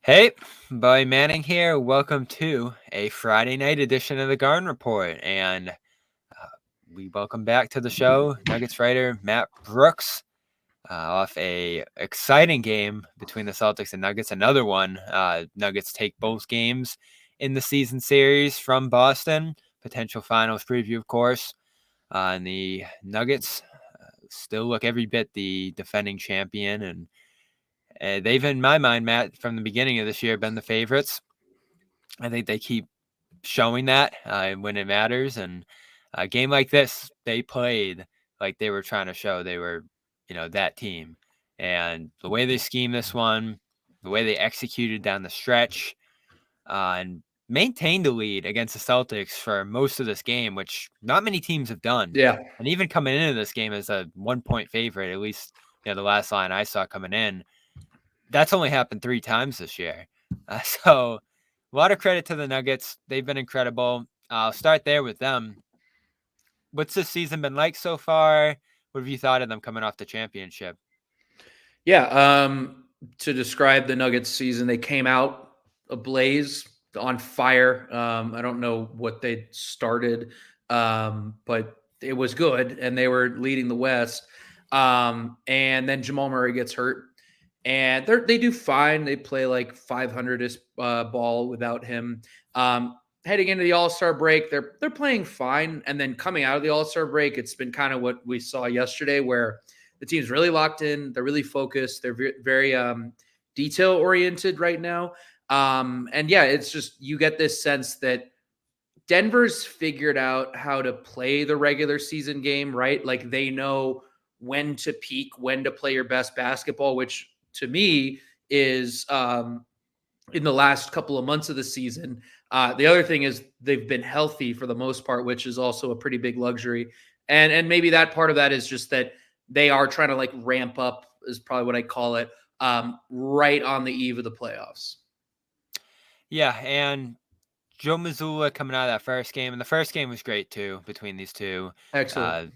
Hey, Boy Manning here. Welcome to a Friday night edition of the Garden Report. And we welcome back to the show Nuggets writer Matt Brooks off a exciting game between the Celtics and Nuggets. Another one. Nuggets take both games in the season series from Boston. Potential finals preview, of course. And the Nuggets still look every bit the defending champion. And they've, in my mind, Matt, from the beginning of this year, been the favorites. I think they keep showing that when it matters. And a game like this, they played like they were trying to show they were, that team. And the way they schemed this one, the way they executed down the stretch, and maintained the lead against the Celtics for most of this game, which not many teams have done. Yeah. And even coming into this game as a 1-point favorite, at least the last line I saw coming in, that's only happened 3 times this year. So a lot of credit to the Nuggets. They've been incredible. I'll start there with them. What's this season been like so far? What have you thought of them coming off the championship? Yeah. To describe the Nuggets season, they came out ablaze, on fire. I don't know what they started, but it was good, and they were leading the West. And then Jamal Murray gets hurt, and they do fine. They play like 500ish ball without him. Heading into the All-Star break, they're playing fine, and then coming out of the All-Star break, it's been kind of what we saw yesterday, where the team's really locked in. They're really focused. They're very detail oriented right now. And yeah, it's just, you get this sense that Denver's figured out how to play the regular season game, right? Like they know when to peak, when to play your best basketball, which to me is in the last couple of months of the season. The other thing is they've been healthy for the most part, which is also a pretty big luxury. And maybe that part of that is just that they are trying to like ramp up, is probably what I call it, right on the eve of the playoffs. Yeah, and Joe Mazzulla coming out of that first game, and the first game was great too between these two. Excellent.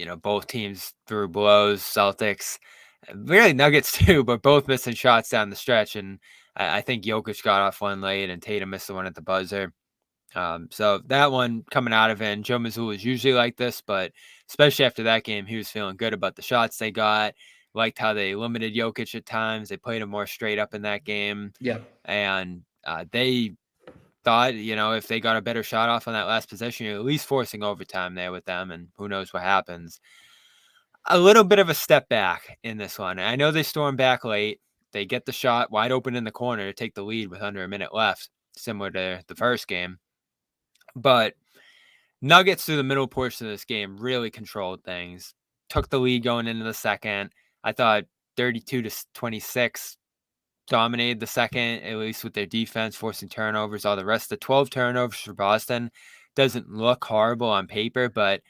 Uh, both teams threw blows. Celtics, really Nuggets too, but both missing shots down the stretch. And I think Jokic got off one late, and Tatum missed the one at the buzzer. So that one coming out of it, and Joe Mazzulla is usually like this, but especially after that game, he was feeling good about the shots they got. Liked how they limited Jokic at times. They played him more straight up in that game, Yeah. and they thought, if they got a better shot off on that last possession, you're at least forcing overtime there with them, and who knows what happens. A little bit of a step back in this one. I know they storm back late. They get the shot wide open in the corner to take the lead with under a minute left, similar to the first game. But Nuggets through the middle portion of this game really controlled things. Took the lead going into the second. I thought 32-26 dominated the second, at least with their defense, forcing turnovers. All the rest, the 12 turnovers for Boston doesn't look horrible on paper, but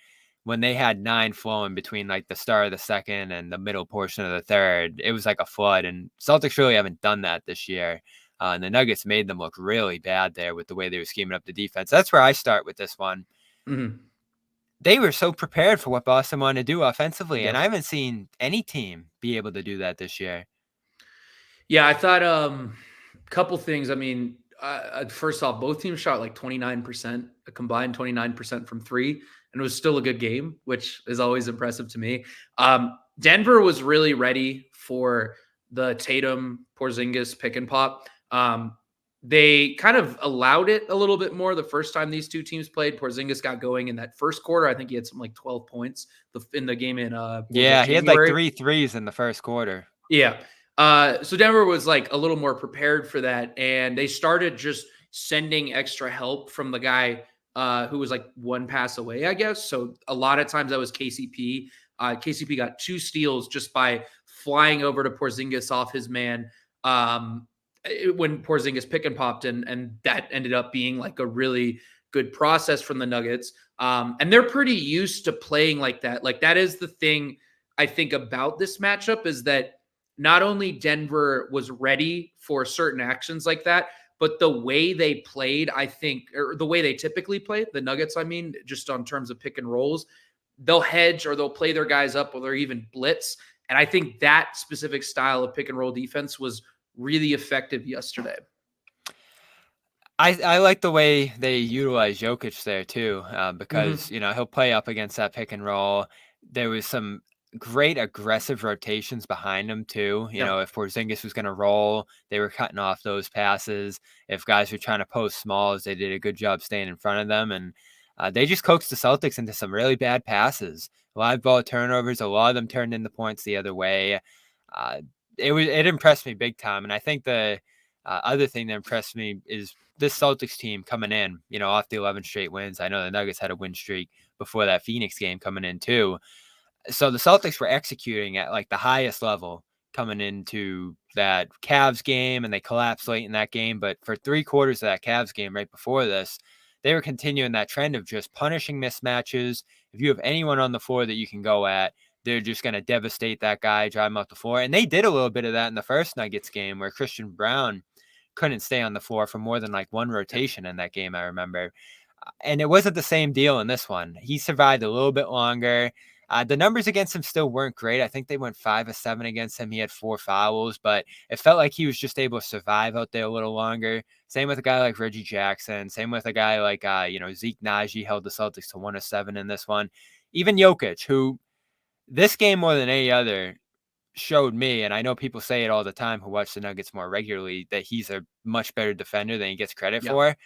when they had 9 flowing between like the start of the second and the middle portion of the third, it was like a flood. And Celtics really haven't done that this year. And the Nuggets made them look really bad there with the way they were scheming up the defense. That's where I start with this one. Mm-hmm. They were so prepared for what Boston wanted to do offensively, and Yep. I haven't seen any team be able to do that this year. Yeah, I thought a couple things. I mean, first off, both teams shot like 29%, a combined 29% from three, and it was still a good game, which is always impressive to me. Denver was really ready for the Tatum Porzingis pick and pop. They kind of allowed it a little bit more the first time these two teams played. Porzingis got going in that first quarter. I think he had something like 12 points in the game in Yeah, he had like January. 3 threes in the first quarter. Yeah. So Denver was like a little more prepared for that, and they started just sending extra help from the guy who was like one pass away, I guess. So a lot of times that was KCP. KCP got 2 steals just by flying over to Porzingis off his man when Porzingis pick and popped, and that ended up being like a really good process from the Nuggets. And they're pretty used to playing like that. Like that is the thing I think about this matchup, is that not only Denver was ready for certain actions like that, but the way they played, I think, or the way they typically play, the Nuggets, I mean, just on terms of pick and rolls, they'll hedge or they'll play their guys up or they're even blitz. And I think that specific style of pick and roll defense was really effective yesterday. I like the way they utilize Jokic there too, because Mm-hmm. he'll play up against that pick and roll. There was some great aggressive rotations behind him too. Yeah. If Porzingis was going to roll, they were cutting off those passes. If guys were trying to post smalls, they did a good job staying in front of them, and they just coaxed the Celtics into some really bad passes. Live ball turnovers, a lot of them turned into points the other way. Uh, it impressed me big time, and I think the other thing that impressed me is this Celtics team coming in, off the 11 straight wins. I know the Nuggets had a win streak before that Phoenix game coming in too. So the Celtics were executing at like the highest level coming into that Cavs game, and they collapsed late in that game. But for 3/4 of that Cavs game right before this, they were continuing that trend of just punishing mismatches. If you have anyone on the floor that you can go at, they're just going to devastate that guy, drive him off the floor. And they did a little bit of that in the first Nuggets game where Christian Brown couldn't stay on the floor for more than like one rotation in that game, I remember. And it wasn't the same deal in this one. He survived a little bit longer. The numbers against him still weren't great. I think they went 5 of 7 against him. He had 4 fouls, but it felt like he was just able to survive out there a little longer. Same with a guy like Reggie Jackson. Same with a guy like Zeke Naji held the Celtics to 1 of 7 in this one. Even Jokic, who this game more than any other showed me, and I know people say it all the time who watch the Nuggets more regularly, that he's a much better defender than he gets credit Yeah. for.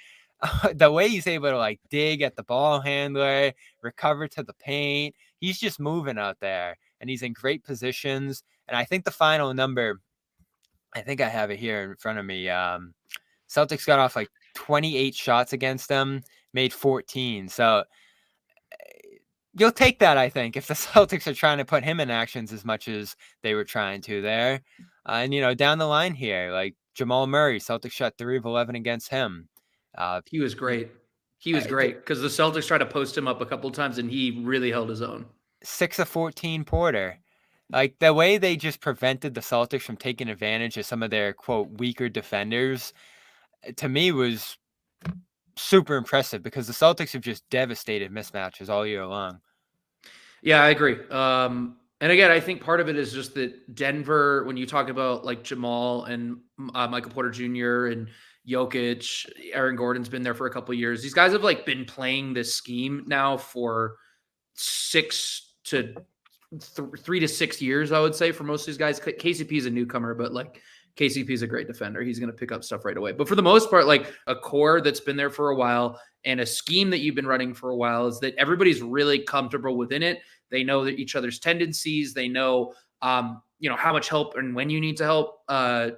The way he's able to like dig at the ball handler, recover to the paint, he's just moving out there, and he's in great positions. And I think the final number, I think I have it here in front of me. Celtics got off like 28 shots against them, made 14. So you'll take that, I think, if the Celtics are trying to put him in actions as much as they were trying to there. And down the line here, like Jamal Murray, Celtics shot 3 of 11 against him. He was great. He was great because the Celtics tried to post him up a couple of times, and he really held his own. 6 of 14 Porter. Like the way they just prevented the Celtics from taking advantage of some of their, quote, weaker defenders, to me was super impressive because the Celtics have just devastated mismatches all year long. Yeah, I agree. And again, I think part of it is just that Denver, when you talk about like Jamal and Michael Porter Jr. and Jokic, Aaron Gordon's been there for a couple of years. These guys have like been playing this scheme now for 3 to 6 years, I would say, for most of these guys. KCP is a newcomer, but like KCP is a great defender. He's going to pick up stuff right away. But for the most part, like a core that's been there for a while and a scheme that you've been running for a while is that everybody's really comfortable within it. They know that each other's tendencies. They know, how much help and when you need to help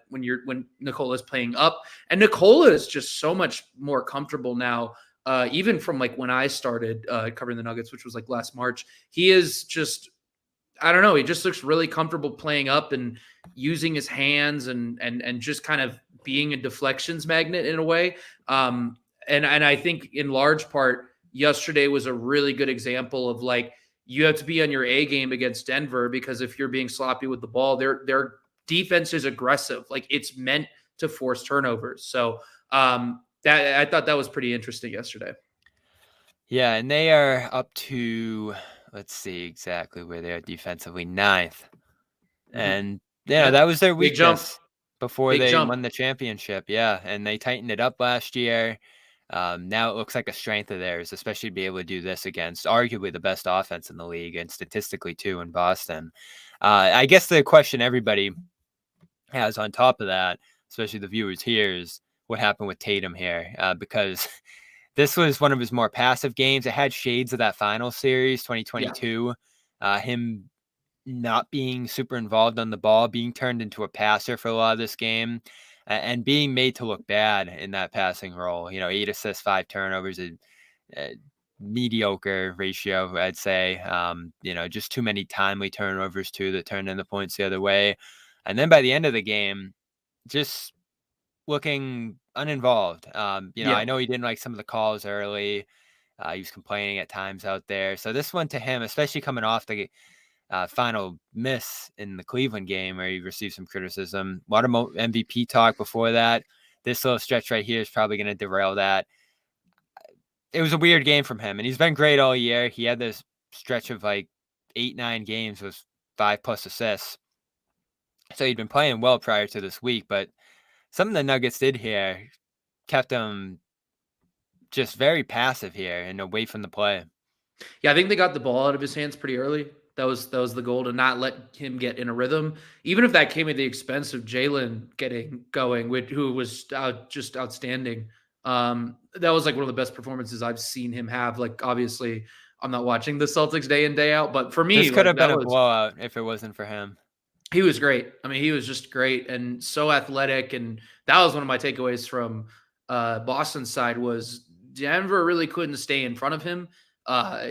when Nicola's playing up. And Nicola is just so much more comfortable now. Even from like when I started covering the Nuggets, which was like last March, he is just, I don't know. He just looks really comfortable playing up and using his hands and just kind of being a deflections magnet in a way. And I think in large part, yesterday was a really good example of like, you have to be on your A game against Denver because if you're being sloppy with the ball, their defense is aggressive. Like it's meant to force turnovers. So that I thought that was pretty interesting yesterday. Yeah, and they are up to, let's see exactly where they are defensively, 9th. Mm-hmm. And, Yeah. that was their Big jump. weakness before Big they jump. won the championship. Yeah, and they tightened it up last year. Now it looks like a strength of theirs, especially to be able to do this against arguably the best offense in the league and statistically too in Boston. I guess the question everybody has on top of that, especially the viewers here, is what happened with Tatum here, because this was one of his more passive games. It had shades of that final series, Yeah. 2022. Him not being super involved on the ball, being turned into a passer for a lot of this game, and being made to look bad in that passing role. 8 assists, 5 turnovers, a mediocre ratio, I'd say. Just too many timely turnovers too that turned into points the other way. And then by the end of the game, just looking uninvolved. I Yeah. know he didn't like some of the calls early. He was complaining at times out there. So this one to him, especially coming off the final miss in the Cleveland game where he received some criticism. A lot of MVP talk before that. This little stretch right here is probably going to derail that. It was a weird game from him, and he's been great all year. He had this stretch of like 8-9 games with 5+ assists. So he'd been playing well prior to this week, but something the Nuggets did here kept him just very passive here and away from the play. Yeah, I think they got the ball out of his hands pretty early. That was the goal, to not let him get in a rhythm, even if that came at the expense of Jalen getting going, who was just outstanding. That was like one of the best performances I've seen him have. Like, obviously, I'm not watching the Celtics day in day out, but for This me, could like, have been that a was blowout if it wasn't for him. he was great. I mean, he was just great and so athletic. And that was one of my takeaways from Boston's side was Denver really couldn't stay in front of him.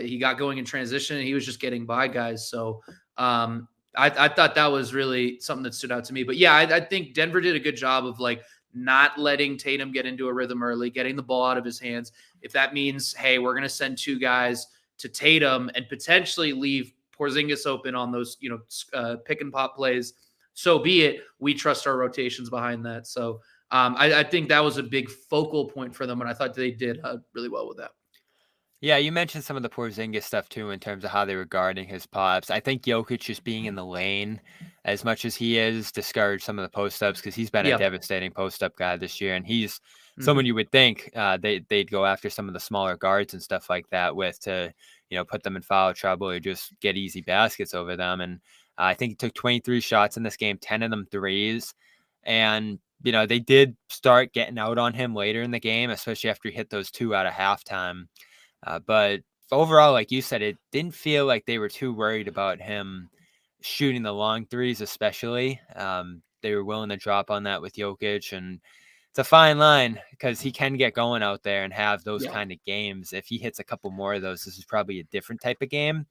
He got going in transition and he was just getting by guys. So I thought that was really something that stood out to me. But yeah, I think Denver did a good job of like not letting Tatum get into a rhythm early, getting the ball out of his hands. If that means, hey, we're going to send two guys to Tatum and potentially leave Porzingis open on those, pick and pop plays, so be it. We trust our rotations behind that. So I think that was a big focal point for them, and I thought they did really well with that. Yeah, you mentioned some of the Porzingis stuff too in terms of how they were guarding his pops. I think Jokic just being in the lane as much as he is discouraged some of the post ups because he's been a Yeah. devastating post up guy this year, and he's someone Hmm. you would think they'd go after some of the smaller guards and stuff like that with to put them in foul trouble or just get easy baskets over them. And I think he took 23 shots in this game, 10 of them threes, and they did start getting out on him later in the game, especially after he hit those two out of halftime. But overall, like you said, it didn't feel like they were too worried about him shooting the long threes, especially. They were willing to drop on that with Jokic, and it's a fine line because he can get going out there and have those Yeah. kind of games. If he hits a couple more of those, this is probably a different type of game.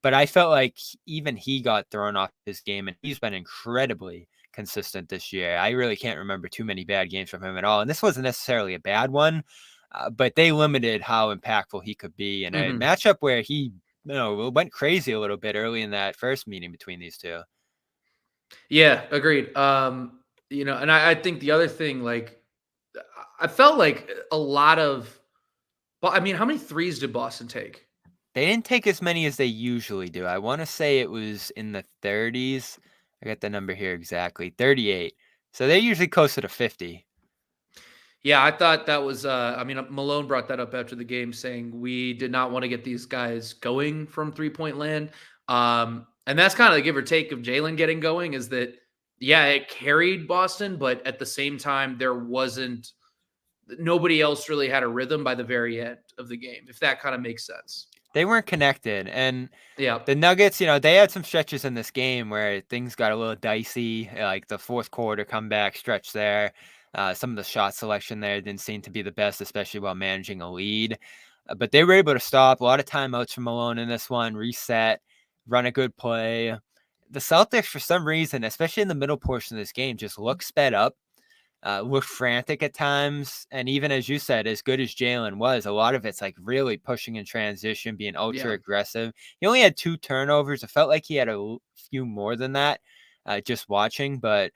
But I felt like even he got thrown off his game, and he's been incredibly consistent this year. I really can't remember too many bad games from him at all. And this wasn't necessarily a bad one, but they limited how impactful he could be in a Hmm. matchup where he, went crazy a little bit early in that first meeting between these two. Yeah, agreed. And I think the other thing, like, I felt like a lot of, but I mean, how many threes did Boston take? They didn't take as many as they usually do. I want to say it was in the 30s. I got the number here exactly, 38. So they're usually closer to 50. Yeah, I thought that was. I mean, Malone brought that up after the game, saying we did not want to get these guys going from 3-point land. And that's kind of the give or take of Jalen getting going. Is that, yeah, it carried Boston, but at the same time, there wasn't nobody else really had a rhythm by the very end of the game. If that kind of makes sense. They weren't connected, and Yeah. the Nuggets, they had some stretches in this game where things got a little dicey, like the fourth quarter comeback stretch there. Some of the shot selection there didn't seem to be the best, especially while managing a lead. But they were able to stop a lot of timeouts from Malone in this one, reset, run a good play. The Celtics, for some reason, especially in the middle portion of this game, just looked sped up, looked frantic at times. And even as you said, as good as Jalen was, a lot of it's like really pushing in transition, being ultra Yeah. aggressive. He only had 2 turnovers. It felt like he had a few more than that, just watching. But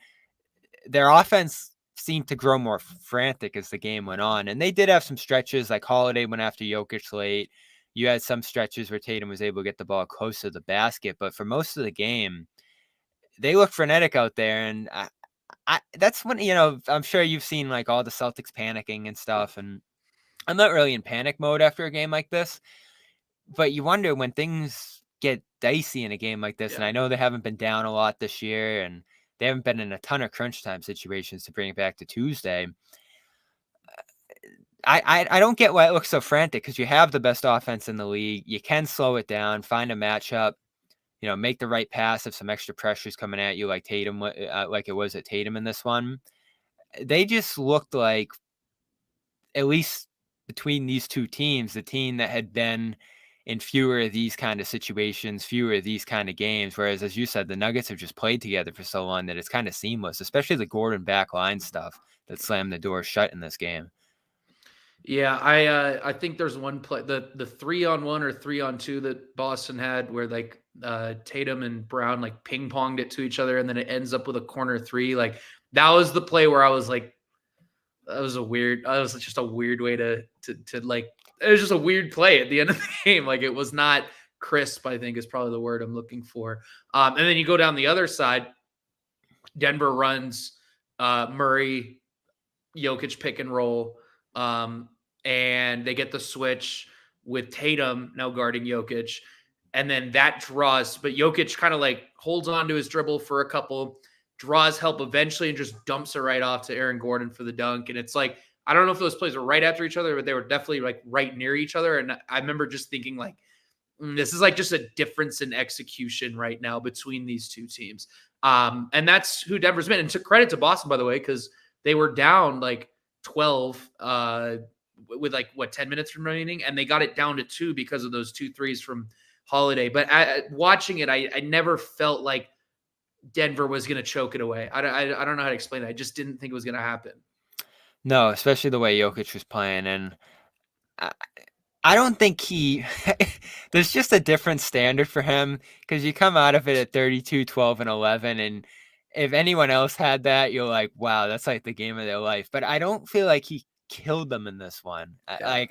their offense seemed to grow more frantic as the game went on. And they did have some stretches, like Holiday went after Jokic late. You had some stretches where Tatum was able to get the ball close to the basket. But for most of the game, they looked frenetic out there. And that's when, I'm sure you've seen like all the Celtics panicking and stuff. And I'm not really in panic mode after a game like this, but you wonder when things get dicey in a game like this. And Yeah. I know they haven't been down a lot this year and they haven't been in a ton of crunch time situations to bring it back to Tuesday. I don't get why it looks so frantic because you have the best offense in the league. You can slow it down, find a matchup, make the right pass if some extra pressure's coming at you, like Tatum, like it was at Tatum in this one. They just looked like, at least between these two teams, the team that had been in fewer of these kind of situations, fewer of these kind of games. Whereas, as you said, the Nuggets have just played together for so long that it's kind of seamless, especially the Gordon backline stuff that slammed the door shut in this game. Yeah, I think there's one play, the 3-on-1 or 3-on-2 that Boston had where like Tatum and Brown like ping ponged it to each other and then it ends up with a corner three. Like that was the play where I was like, that was just a weird way to like, it was just a weird play at the end of the game. Like it was not crisp, I think is probably the word I'm looking for. And then you go down the other side Denver runs Murray, Jokic pick and roll, and they get the switch with Tatum now guarding Jokic, and then that draws. But Jokic kind of like holds on to his dribble for a couple, draws help eventually, and just dumps it right off to Aaron Gordon for the dunk. And it's like I don't know if those plays were right after each other, but they were definitely like right near each other. And I remember just thinking like, this is like just a difference in execution right now between these two teams. And that's who Denver's been. And to credit to Boston, by the way, because they were down like 12 with like 10 minutes remaining, and they got it down to 2 because of those 2 threes from Holiday. But watching it, I never felt like Denver was going to choke it away. I don't know how to explain it. I just didn't think it was going to happen. No, especially the way Jokic was playing, and I don't think there's just a different standard for him because you come out of it at 32, 12, and 11, and if anyone else had that, you're like, wow, that's like the game of their life. But I don't feel like he killed them in this one. Yeah.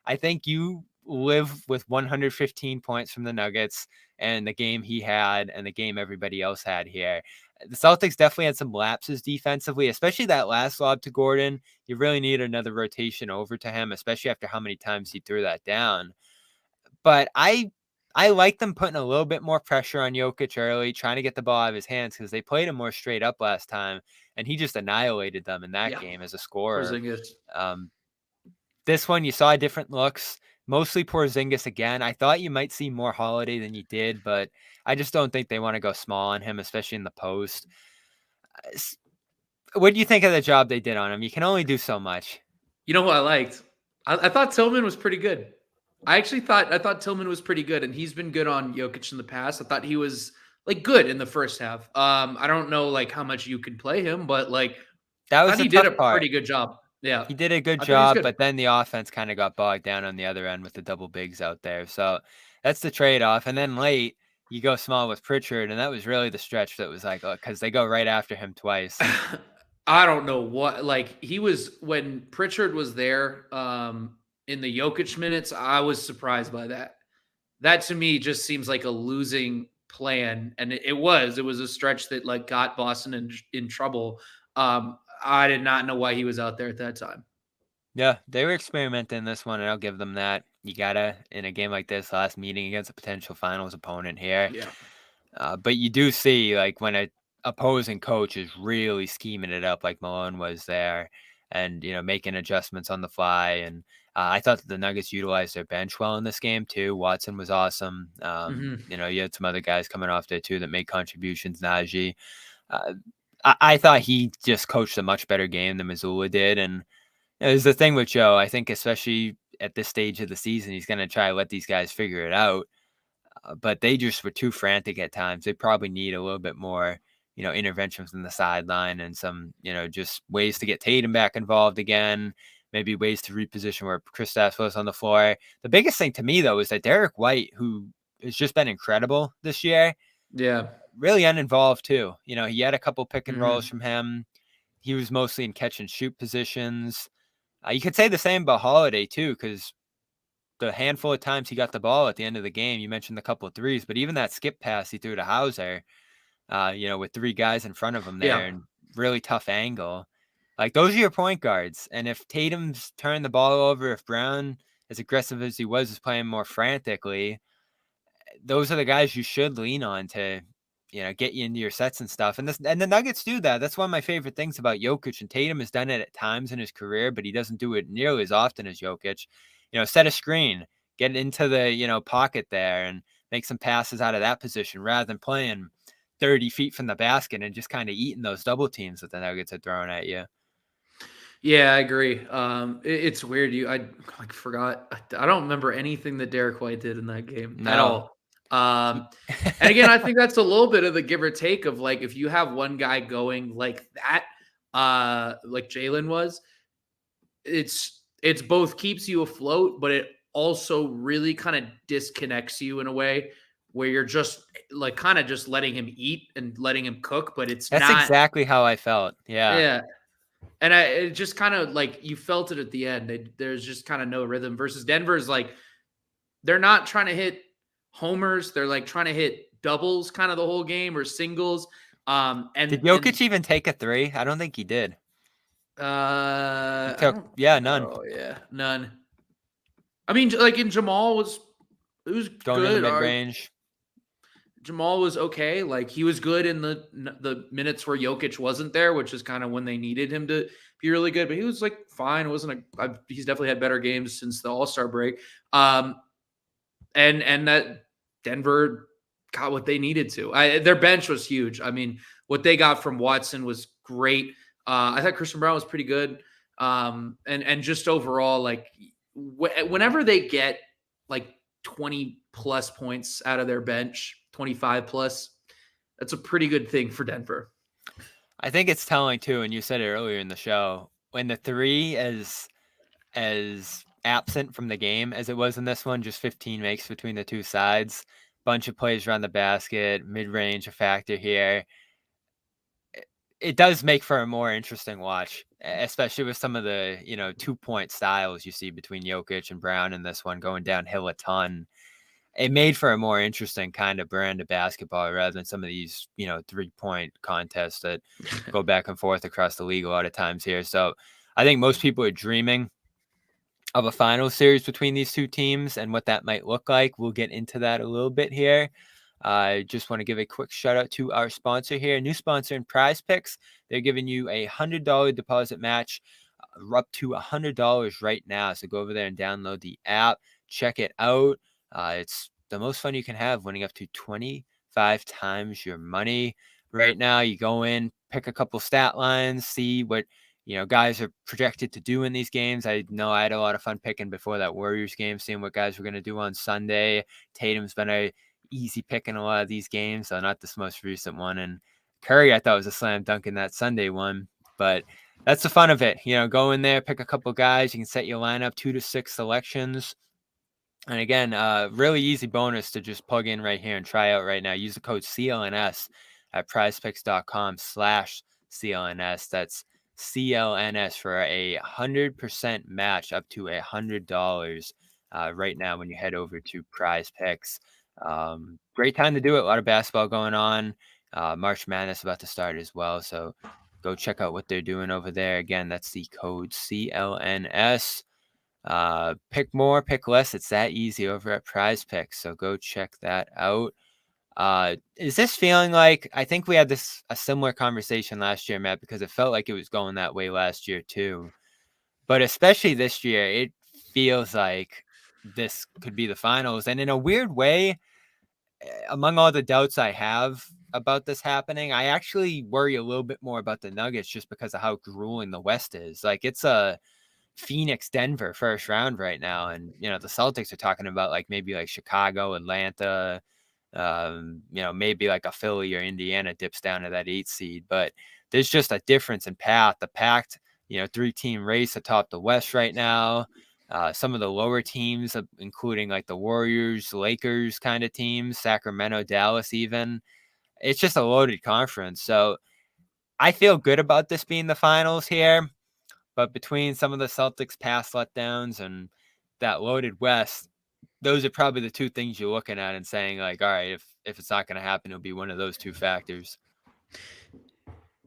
I think you live with 115 points from the Nuggets and the game he had and the game everybody else had here. The Celtics definitely had some lapses defensively, especially that last lob to Gordon. You really need another rotation over to him, especially after how many times he threw that down. But I like them putting a little bit more pressure on Jokic early, trying to get the ball out of his hands because they played him more straight up last time, and he just annihilated them in that Yeah. game as a scorer. Porzingis. This one, you saw different looks, mostly Porzingis again. I thought you might see more Holiday than you did, but I just don't think they want to go small on him, especially in the post. What do you think of the job they did on him? You can only do so much. You know who I liked? I thought Tillman was pretty good. I thought Tillman was pretty good, and he's been good on Jokic in the past. I thought he was like good in the first half. I don't know like how much you could play him, but like That I was thought the he did tough a part. pretty good job. Yeah, He did a good I thought he was job, good. but then the offense kind of got bogged down on the other end with the double bigs out there. So that's the trade-off. And then late, you go small with Pritchard, and that was really the stretch that was like, because they go right after him twice. I don't know what like he was when Pritchard was there in the Jokic minutes. I was surprised by that. That to me just seems like a losing plan, and it was a stretch that like got Boston in trouble. I did not know why he was out there at that time. Yeah, they were experimenting this one, and I'll give them that. You gotta, in a game like this, last meeting against a potential finals opponent here. Yeah. But you do see, like, when a opposing coach is really scheming it up like Malone was there and, making adjustments on the fly. And I thought that the Nuggets utilized their bench well in this game, too. Watson was awesome. You had some other guys coming off there, too, that made contributions. Najee. Uh, I thought he just coached a much better game than Missoula did. And there's the thing with Joe. I think especially at this stage of the season, he's going to try to let these guys figure it out. But they just were too frantic at times. They probably need a little bit more, intervention from the sideline and some, just ways to get Tatum back involved again. Maybe ways to reposition where Kristaps was on the floor. The biggest thing to me, though, is that Derek White, who has just been incredible this year, Yeah. really uninvolved too. He had a couple pick and rolls Mm-hmm. from him. He was mostly in catch and shoot positions. You could say the same about Holiday too, because the handful of times he got the ball at the end of the game, you mentioned a couple of threes, but even that skip pass he threw to Hauser, with 3 guys in front of him there Yeah. and really tough angle. Like, those are your point guards. And if Tatum's turned the ball over, if Brown, as aggressive as he was, is playing more frantically, those are the guys you should lean on to, get you into your sets and stuff. And the Nuggets do that. That's one of my favorite things about Jokic. And Tatum has done it at times in his career, but he doesn't do it nearly as often as Jokic. Set a screen, get into the, pocket there and make some passes out of that position rather than playing 30 feet from the basket and just kind of eating those double teams that the Nuggets are throwing at you. Yeah, I agree. It's weird. I like forgot. I don't remember anything that Derek White did in that game at No. all. And again, I think that's a little bit of the give or take of like if you have one guy going like that, like Jalen was, it's both keeps you afloat, but it also really kind of disconnects you in a way where you're just like kind of just letting him eat and letting him cook, but it's That's not. exactly how I felt. Yeah. Yeah. And it just kind of like you felt it at the end. There's just kind of no rhythm versus Denver's like they're not trying to hit homers. They're like trying to hit doubles kind of the whole game or singles. Did Jokic even take a three? I don't think he did. I Took, don't none. know. Yeah, none. I mean, like in Jamal was Going in the good. mid range. Jamal was okay. Like he was good in the minutes where Jokic wasn't there, which is kind of when they needed him to be really good. But he was like fine. It wasn't he's definitely had better games since the All-Star break. And that Denver got what they needed to. Their bench was huge. I mean, what they got from Watson was great. I thought Christian Brown was pretty good. And just overall, like whenever they get like 20 plus points out of their bench, 25 plus, that's a pretty good thing for Denver. I think it's telling too, and you said it earlier in the show, when the three is as absent from the game as it was in this one, just 15 makes between the two sides, bunch of plays around the basket, mid-range a factor here. It does make for a more interesting watch, especially with some of the 2-point styles you see between Jokic and Brown in this one going downhill a ton. It made for a more interesting kind of brand of basketball rather than some of these 3-point contests that go back and forth across the league a lot of times here. So I think most people are dreaming of a final series between these two teams and what that might look like. We'll get into that a little bit here. I just want to give a quick shout out to our sponsor here, a new sponsor in PrizePicks. They're giving you a $100 deposit match, up to $100 right now. So go over there and download the app, check it out. It's the most fun you can have, winning up to 25 times your money. Right now, you go in, pick a couple stat lines, see what guys are projected to do in these games. I know I had a lot of fun picking before that Warriors game, seeing what guys were going to do on Sunday. Tatum's been a easy pick in a lot of these games, so not this most recent one. And Curry, I thought was a slam dunk in that Sunday one, but that's the fun of it. Go in there, pick a couple guys. You can set your lineup 2 to 6 selections. And again, really easy bonus to just plug in right here and try out right now. Use the code CLNS at prizepicks.com/CLNS. That's CLNS for a 100% match up to $100 right now when you head over to PrizePicks. Great time to do it. A lot of basketball going on. March Madness about to start as well. So go check out what they're doing over there. Again, that's the code CLNS. Pick more, pick less. It's that easy over at PrizePicks. So go check that out. Is this feeling like, I think we had a similar conversation last year, Matt, because it felt like it was going that way last year too. But especially this year, it feels like this could be the finals. And in a weird way, among all the doubts I have about this happening, I actually worry a little bit more about the Nuggets just because of how grueling the West is. Like it's a Phoenix, Denver first round right now. And, the Celtics are talking about maybe Chicago, Atlanta, maybe like a Philly or Indiana dips down to that 8 seed. But there's just a difference in path. The packed, 3-team race atop the West right now. Some of the lower teams, including like the Warriors, Lakers kind of teams, Sacramento, Dallas even. It's just a loaded conference. So I feel good about this being the finals here. But between some of the Celtics' past letdowns and that loaded West, those are probably the two things you're looking at and saying, like, all right, if it's not going to happen, it'll be one of those two factors.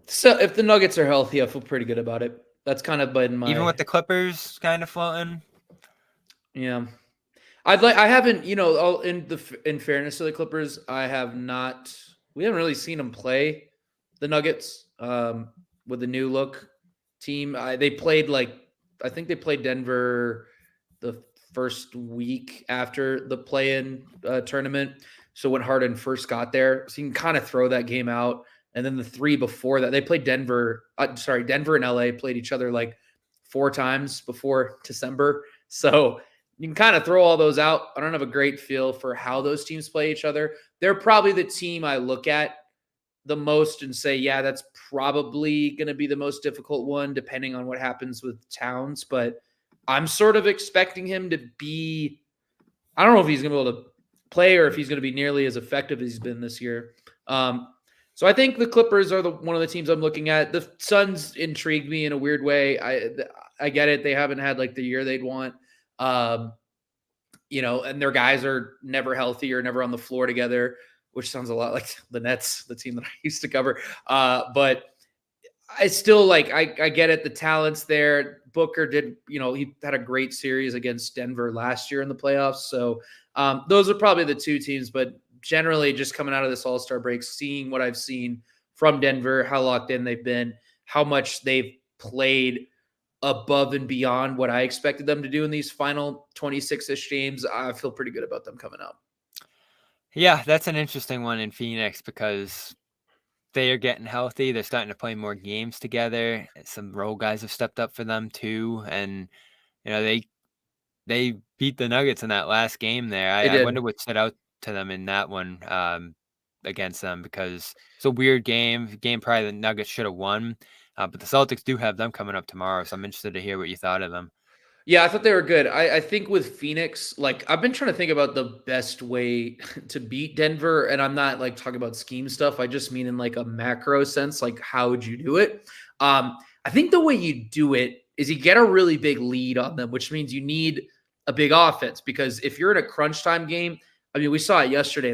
So if the Nuggets are healthy, I feel pretty good about it. That's kind of been my... Even with the Clippers kind of floating? Yeah. I haven't, in fairness to the Clippers, we haven't really seen them play the Nuggets with the new look team. They played I think they played Denver the first week after the play-in tournament. So when Harden first got there, so you can kind of throw that game out. And then the 3 before that, they played Denver and LA played each other 4 times before December. So you can kind of throw all those out. I don't have a great feel for how those teams play each other. They're probably the team I look at the most and say, yeah, that's probably going to be the most difficult one, depending on what happens with Towns. But I'm sort of expecting him to be, I don't know if he's going to be able to play or if he's going to be nearly as effective as he's been this year. So I think the Clippers are one of the teams I'm looking at. The Suns intrigued me in a weird way. I get it. They haven't had the year they'd want. And their guys are never healthy or never on the floor together. which sounds a lot like the Nets, the team that I used to cover. But I still I get it. The talent's there. Booker did, he had a great series against Denver last year in the playoffs. So those are probably the two teams. But generally, just coming out of this All-Star break, seeing what I've seen from Denver, how locked in they've been, how much they've played above and beyond what I expected them to do in these final 26-ish games, I feel pretty good about them coming out. Yeah, that's an interesting one in Phoenix because they are getting healthy. They're starting to play more games together. Some role guys have stepped up for them too, and they beat the Nuggets in that last game there. They I did. wonder what stood out to them in that one against them because it's a weird game probably the Nuggets should have won, but the Celtics do have them coming up tomorrow, so I'm interested to hear what you thought of them. Yeah, I thought they were good. I think with Phoenix, I've been trying to think about the best way to beat Denver, and I'm not talking about scheme stuff. I just mean in a macro sense, how would you do it? I think the way you do it is you get a really big lead on them, which means you need a big offense. Because if you're in a crunch time game, I mean, we saw it yesterday,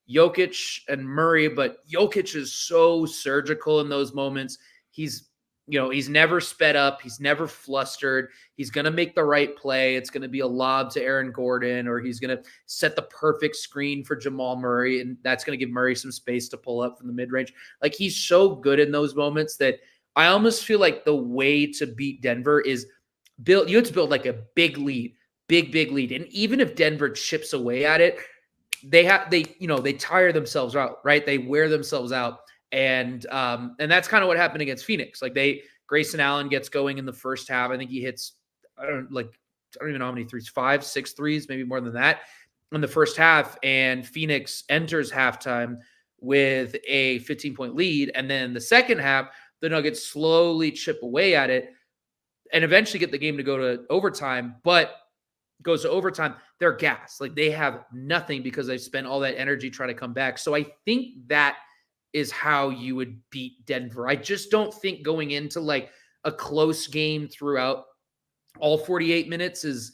Jokic and Murray, but Jokic is so surgical in those moments. He's never sped up. He's never flustered. He's going to make the right play. It's going to be a lob to Aaron Gordon, or he's going to set the perfect screen for Jamal Murray, and that's going to give Murray some space to pull up from the mid-range. He's so good in those moments that I almost feel like the way to beat Denver is you have to build a big lead, big lead. And even if Denver chips away at it, they tire themselves out, right? They wear themselves out. And that's kind of what happened against Phoenix. Grayson Allen gets going in the first half. I think he hits, I don't even know how many threes, 5, 6 threes, maybe more than that in the first half. And Phoenix enters halftime with a 15-point lead. And then the second half, the Nuggets slowly chip away at it and eventually get the game to go to overtime. But goes to overtime, they're gassed. They have nothing because they've spent all that energy trying to come back. So I think that is how you would beat Denver. I just don't think going into a close game throughout all 48 minutes is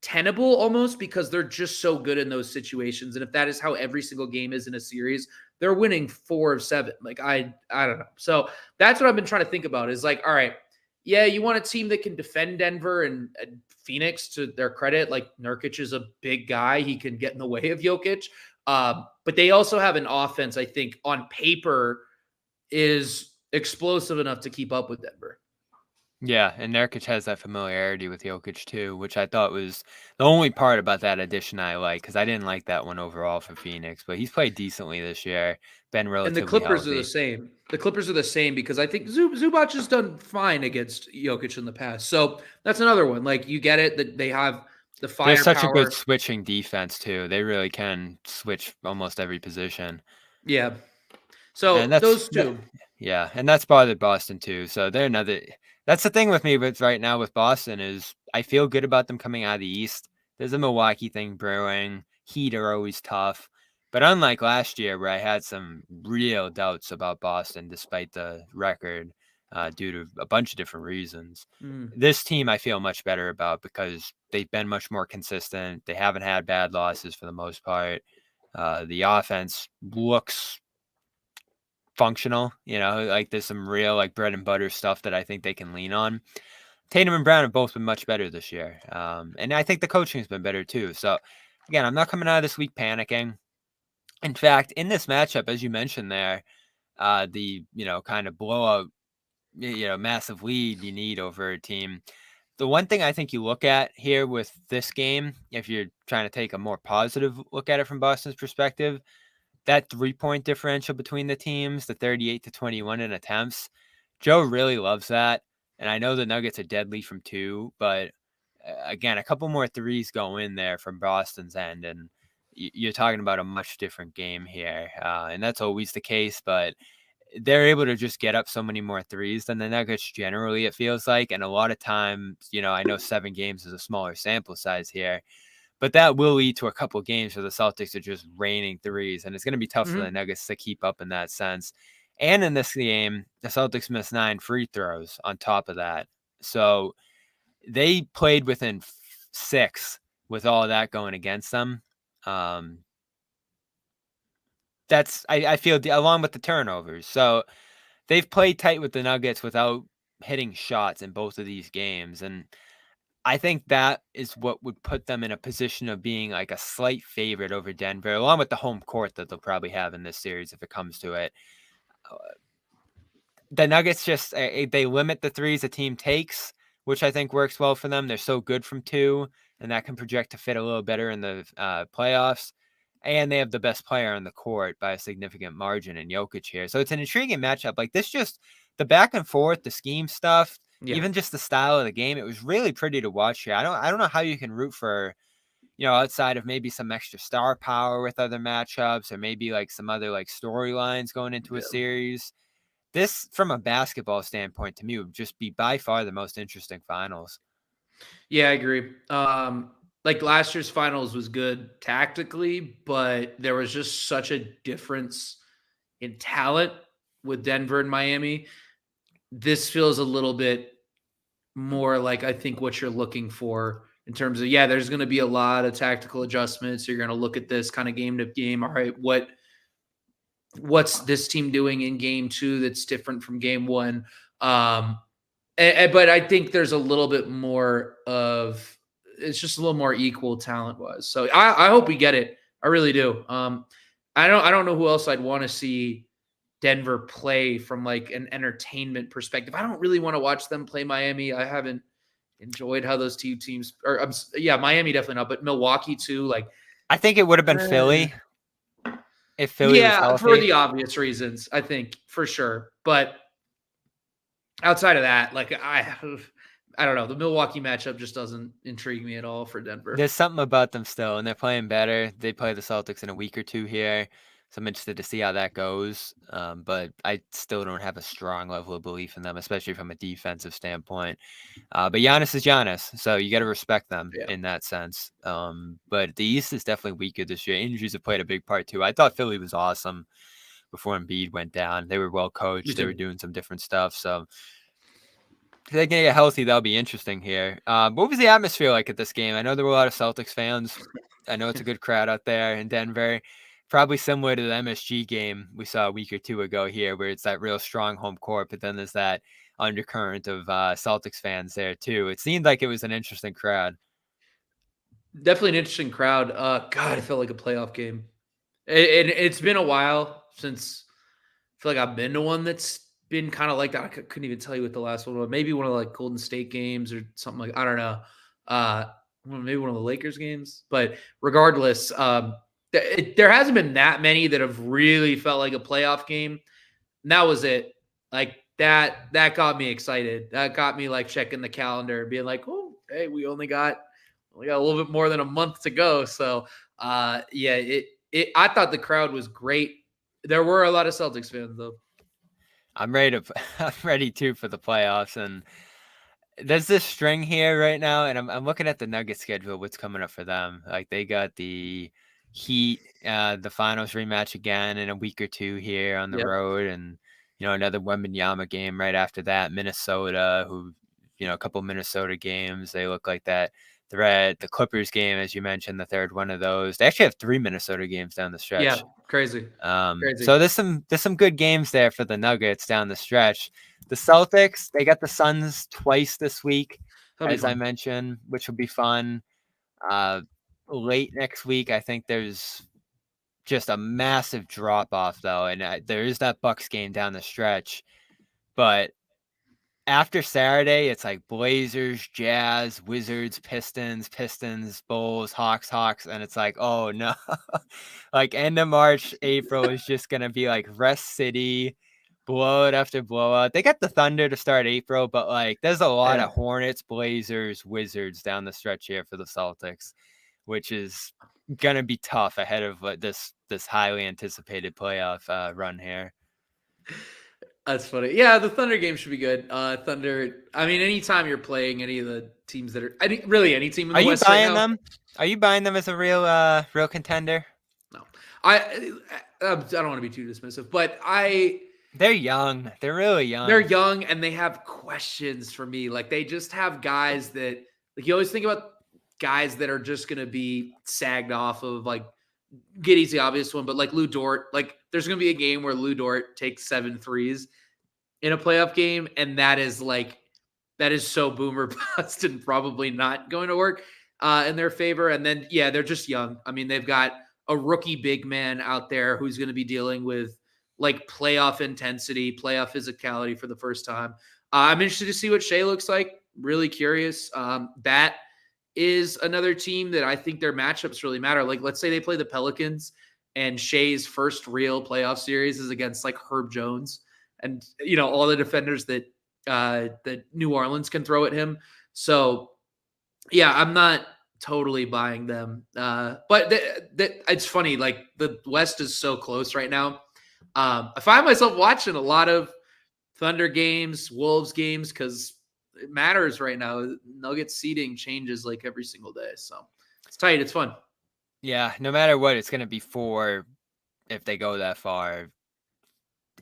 tenable almost, because they're just so good in those situations. And if that is how every single game is in a series, they're winning 4 of 7. I don't know. So that's what I've been trying to think about is all right, yeah, you want a team that can defend Denver, and Phoenix, to their credit, Nurkic is a big guy. He can get in the way of Jokic. But they also have an offense, I think, on paper is explosive enough to keep up with Denver. Yeah, and Nurkic has that familiarity with Jokic too, which I thought was the only part about that addition I like, because I didn't like that one overall for Phoenix, but he's played decently this year, been And the relatively Clippers are the healthy. same. The Clippers are the same because I think Zubac has done fine against Jokic in the past. So that's another one. You get it that they have the They're such a good firepower. switching defense too. They really can switch almost every position. Yeah. And So those two. yeah, and that's bothered Boston too. So they're another. That's the thing with me with right now with Boston is I feel good about them coming out of the East. There's a Milwaukee thing brewing. Heat are always tough, but unlike last year where I had some real doubts about Boston despite the record due to a bunch of different reasons, this team I feel much better about because they've been much more consistent. They haven't had bad losses for the most part. The offense looks functional, there's some real bread and butter stuff that I think they can lean on. Tatum and Brown have both been much better this year. And I think the coaching has been better too. So again, I'm not coming out of this week panicking. In fact, in this matchup, as you mentioned there, the, kind of blowout, massive lead you need over a team. The one thing I think you look at here with this game, if you're trying to take a more positive look at it from Boston's perspective, that 3-point differential between the teams, the 38-21 in attempts, Joe really loves that. And I know the Nuggets are deadly from 2, but again, a couple more threes go in there from Boston's end, and you're talking about a much different game here. And that's always the case, but they're able to just get up so many more threes than the Nuggets generally, it feels like. And a lot of times, I know 7 games is a smaller sample size here, but that will lead to a couple of games where the Celtics are just raining threes, and it's going to be tough for the Nuggets to keep up in that sense. And in this game, the Celtics missed 9 free throws on top of that. So they played within 6 with all of that going against them. I feel along with the turnovers. So they've played tight with the Nuggets without hitting shots in both of these games. And I think that is what would put them in a position of being like a slight favorite over Denver, along with the home court that they'll probably have in this series if it comes to it. The Nuggets just they limit the threes a team takes, which I think works well for them. They're so good from two, and that can project to fit a little better in the playoffs. And they have the best player on the court by a significant margin in Jokic here. So it's an intriguing matchup. Like this, just the back and forth, the scheme stuff, Yeah. even just the style of the game. It was really pretty to watch here. I don't know how you can root for, outside of maybe some extra star power with other matchups, or maybe like some other like storylines going into a Yeah. series. This, from a basketball standpoint, to me, would just be by far the most interesting finals. Yeah, I agree. Like last year's finals was good tactically, but there was just such a difference in talent with Denver and Miami. This feels a little bit more like I think what you're looking for in terms of, yeah, there's going to be a lot of tactical adjustments. You're going to look at this kind of game to game. All right, what's this team doing in game two that's different from game one? But I think there's a little bit more of, it's just a little more equal talent wise. So I hope we get it. I really do. I don't know who else I'd want to see Denver play from like an entertainment perspective. I don't really want to watch them play Miami. I haven't enjoyed how those two teams or yeah, Miami definitely not, but Milwaukee too. Like I think it would have been Philly if Philly was yeah, for healthy. the obvious reasons, I think for sure. But outside of that, like I don't know. The Milwaukee matchup just doesn't intrigue me at all for Denver. There's something about them still, and they're playing better. They play the Celtics in a week or two here, so I'm interested to see how that goes. But I still don't have a strong level of belief in them, especially from a defensive standpoint. But Giannis is Giannis, so you got to respect them Yeah. in that sense. But the East is definitely weaker this year. Injuries have played a big part too. I thought Philly was awesome before Embiid went down. They were well Me coached. They were too. doing some different stuff. So if they can get healthy, that'll be interesting here. What was the atmosphere like at this game? I know there were a lot of Celtics fans. I know it's a good crowd out there in Denver. Probably similar to the MSG game we saw a week or two ago here, where it's that real strong home court, but then there's that undercurrent of Celtics fans there too. It seemed like it was an interesting crowd. Definitely an interesting crowd. God, it felt like a playoff game. It's been a while since I feel like I've been to one that's been kind of like that. I couldn't even tell you what the last one was. Maybe one of like Golden State games or something like, I don't know. Maybe one of the Lakers games. But regardless, there hasn't been that many that have really felt like a playoff game. And that was it. Like that got me excited. That got me like checking the calendar, being like, oh, hey, we only got a little bit more than a month to go. So yeah, I thought the crowd was great. There were a lot of Celtics fans though. I'm ready to. I'm ready too for the playoffs, and there's this string here right now, and I'm looking at the Nuggets schedule. What's coming up for them? Like they got the Heat, the finals rematch again in a week or two here on the Yep. road, and another Wembanyama game right after that. Minnesota, who a couple Minnesota games. They look like that threat. The Clippers game, as you mentioned, the third one of those. They actually have 3 Minnesota games down the Yeah. stretch. Crazy. So there's some good games there for the Nuggets down the stretch. The Celtics, they got the Suns twice this week, That'll be as I fun. mentioned, which will be fun. Late next week, I think there's just a massive drop off though, and there is that Bucks game down the stretch. But after Saturday, it's like Blazers, Jazz, Wizards, Pistons, Bulls, Hawks, and it's like, oh no. Like end of March, April is just gonna be like rest city, blowout after blowout. They got the Thunder to start April, but like there's a lot Yeah. of Hornets, Blazers, Wizards down the stretch here for the Celtics, which is gonna be tough ahead of this highly anticipated playoff run here. That's funny. Yeah, the Thunder game should be good. Thunder. I mean, anytime you're playing any of the teams that are, really any team in Are the you West right buying now. them? Are you buying them as a real contender? No, I don't want to be too dismissive, but They're young. They're really young. they're young and they have questions for me. Like they just have guys that like you always think about guys that are just going to be sagged off of like Giddy's the obvious one, but like Lou Dort, like there's going to be a game where Lou Dort takes 7 threes in a playoff game, and that is so boomer bust and probably not going to work in their favor. And then they're just young. I mean, they've got a rookie big man out there who's going to be dealing with like playoff intensity, playoff physicality for the first time. I'm interested to see what Shea looks like. Really curious. That is another team that I think their matchups really matter. Like, let's say they play the Pelicans and Shea's first real playoff series is against like Herb Jones and, all the defenders that New Orleans can throw at him. So, I'm not totally buying them. But it's funny. Like, the West is so close right now. I find myself watching a lot of Thunder games, Wolves games, because it matters right now. Nuggets seeding changes like every single day. So it's tight. It's fun. Yeah, no matter what, it's going to be 4, if they go that far,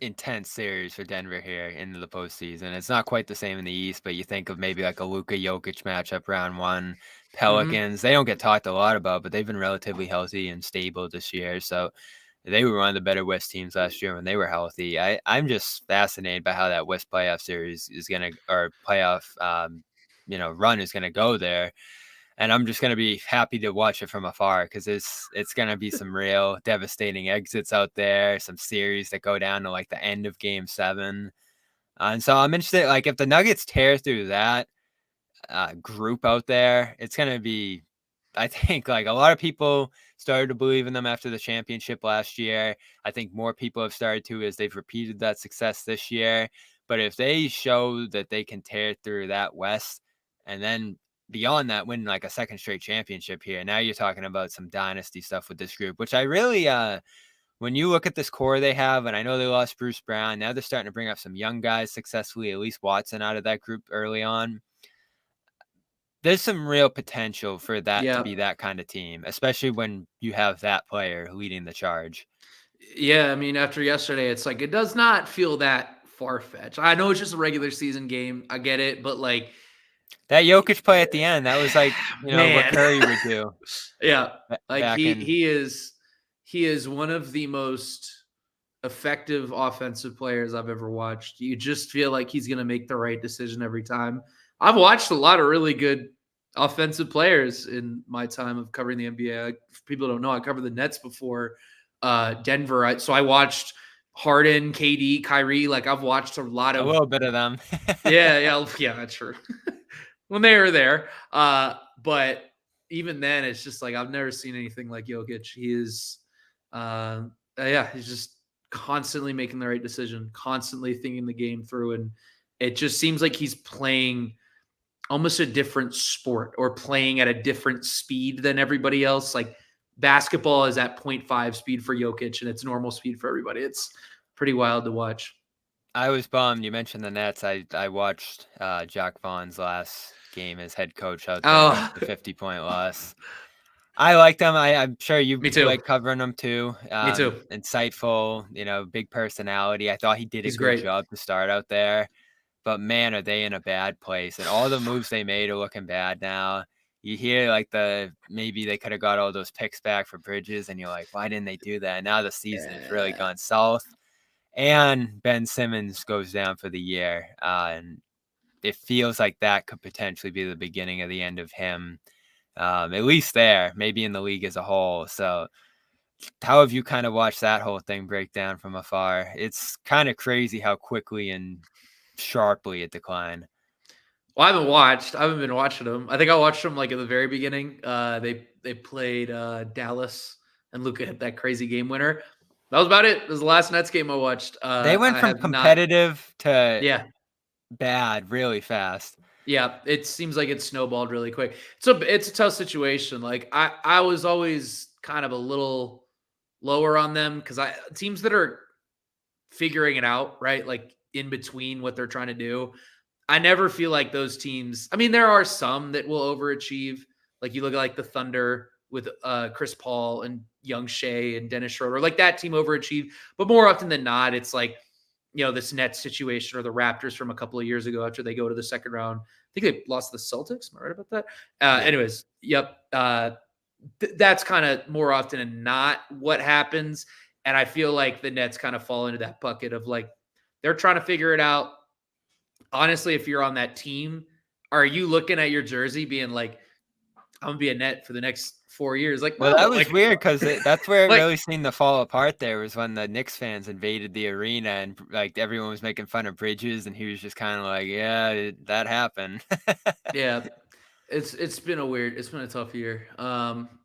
intense series for Denver here into the postseason. It's not quite the same in the East, but you think of maybe like a Luka Jokic matchup round 1. Pelicans, they don't get talked a lot about, but they've been relatively healthy and stable this year. So they were one of the better West teams last year when they were healthy. I'm just fascinated by how that West playoff series is going to, or playoff, run is going to go there. And I'm just going to be happy to watch it from afar because it's going to be some real devastating exits out there, some series that go down to like the end of Game 7. And so I'm interested, like if the Nuggets tear through that group out there, it's going to be, I think, like a lot of people started to believe in them after the championship last year. I think more people have started to as they've repeated that success this year. But if they show that they can tear through that West and then beyond that win like a second straight championship here, now you're talking about some dynasty stuff with this group, which I really when you look at this core they have, and I know they lost Bruce Brown, now they're starting to bring up some young guys successfully, at least Watson out of that group early on. There's some real potential for that to be that kind of team, especially when you have that player leading the charge. Yeah, I mean, after yesterday, it's like it does not feel that far-fetched. I know it's just a regular season game. I get it, but like that Jokic play at the end, that was like, what Curry would do. Yeah. Like back in he is one of the most effective offensive players I've ever watched. You just feel like he's going to make the right decision every time. I've watched a lot of really good offensive players in my time of covering the NBA. If people don't know, I covered the Nets before Denver. So I watched Harden, KD, Kyrie. Like I've watched a little bit of them. yeah, that's true. When they were there. But even then, it's just like I've never seen anything like Jokic. He is, he's just constantly making the right decision, constantly thinking the game through, and it just seems like he's playing almost a different sport or playing at a different speed than everybody else. Like basketball is at 0.5 speed for Jokic, and it's normal speed for everybody. It's pretty wild to watch. I was bummed. You mentioned the Nets. I watched Jacques Vaughn's last game as head coach out there, the 50-point loss. I liked him. I'm sure you like covering him too. Me too. Insightful, big personality. I thought he did a good job to start out there. But man, are they in a bad place. And all the moves they made are looking bad now. You hear like maybe they could have got all those picks back for Bridges, and you're like, why didn't they do that? Now the season has really gone south. And Ben Simmons goes down for the year. And it feels like that could potentially be the beginning of the end of him, at least there, maybe in the league as a whole. So how have you kind of watched that whole thing break down from afar? It's kind of crazy how quickly and sharply it declined. Well, I haven't been watching them. I think I watched them like at the very beginning. They played Dallas and Luka hit that crazy game winner. That was about it. It was the last Nets game I watched. They went from competitive to bad really fast. Yeah, it seems like it snowballed really quick. So it's a tough situation. Like I was always kind of a little lower on them because teams that are figuring it out, right? Like in between what they're trying to do. I never feel like those teams. I mean, there are some that will overachieve. Like you look at like the Thunder with Chris Paul and Young Shea and Dennis Schroeder, like that team overachieved. But more often than not, it's like, this Nets situation or the Raptors from a couple of years ago after they go to the second round. I think they lost the Celtics. Am I right about that? Anyways, yep. that's kind of more often than not what happens. And I feel like the Nets kind of fall into that bucket of like they're trying to figure it out. Honestly, if you're on that team, are you looking at your jersey being like, I'm gonna be a Net for the next 4 years? Like, Well, no, that was like, weird because that's where it like, really seemed to fall apart. There was when the Knicks fans invaded the arena and like everyone was making fun of Bridges, and he was just kind of like, "Yeah, that happened." yeah, it's been a tough year.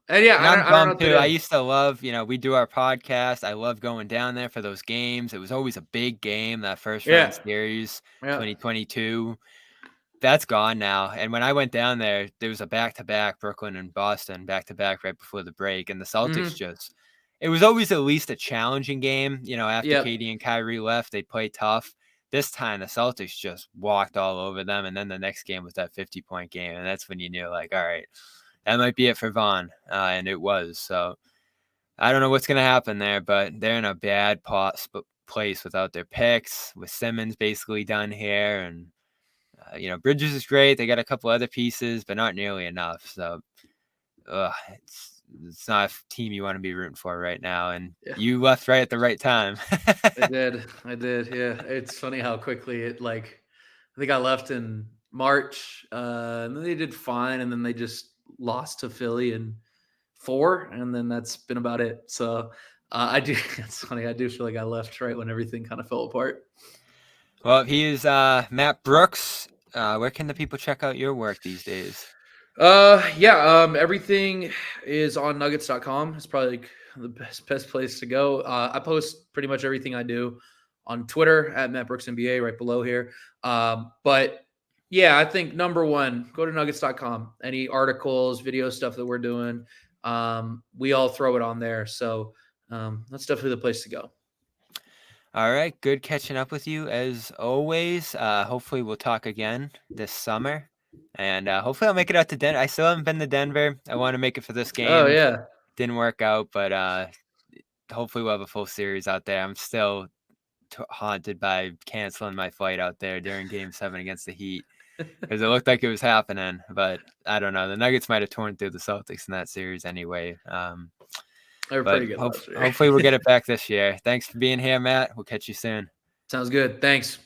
And yeah, And I I'm don't know bummed what to too. I do. used to love, we do our podcast. I love going down there for those games. It was always a big game, that first round Yeah, series, yeah, 2022. That's gone now. And when I went down there, there was a back-to-back, Brooklyn and Boston, back-to-back right before the break. And the Celtics mm-hmm. just, it was always at least a challenging game. After Yep. KD and Kyrie left, they played tough. This time, the Celtics just walked all over them. And then the next game was that 50-point game. And that's when you knew, like, all right, that might be it for Vaughn. And it was. So I don't know what's going to happen there, but they're in a bad place without their picks, with Simmons basically done here. And Bridges is great. They got a couple other pieces, but not nearly enough. So it's not a team you want to be rooting for right now. And Yeah. you left right at the right time. I did. Yeah, it's funny how quickly I think I left in March, and then they did fine, and then they just lost to Philly in 4, and then that's been about it. So I do. It's funny. I do feel like I left right when everything kind of fell apart. Well, he is Matt Brooks. Where can the people check out your work these days? Yeah, everything is on nuggets.com. It's probably like the best place to go. I post pretty much everything I do on Twitter at Matt Brooks NBA right below here. But yeah, I think number one, go to nuggets.com. Any articles, video stuff that we're doing, we all throw it on there. So that's definitely the place to go. All right. Good catching up with you as always. Hopefully we'll talk again this summer. And hopefully I'll make it out to Denver. I still haven't been to Denver. I want to make it for this Oh game. yeah. Didn't work out, but hopefully we'll have a full series out there. I'm still haunted by canceling my flight out there during Game 7 against the Heat because it looked like it was happening. But I don't know. The Nuggets might have torn through the Celtics in that series anyway. They were But pretty good last year. hopefully we'll get it back this year. Thanks for being here, Matt. We'll catch you soon. Sounds good. Thanks.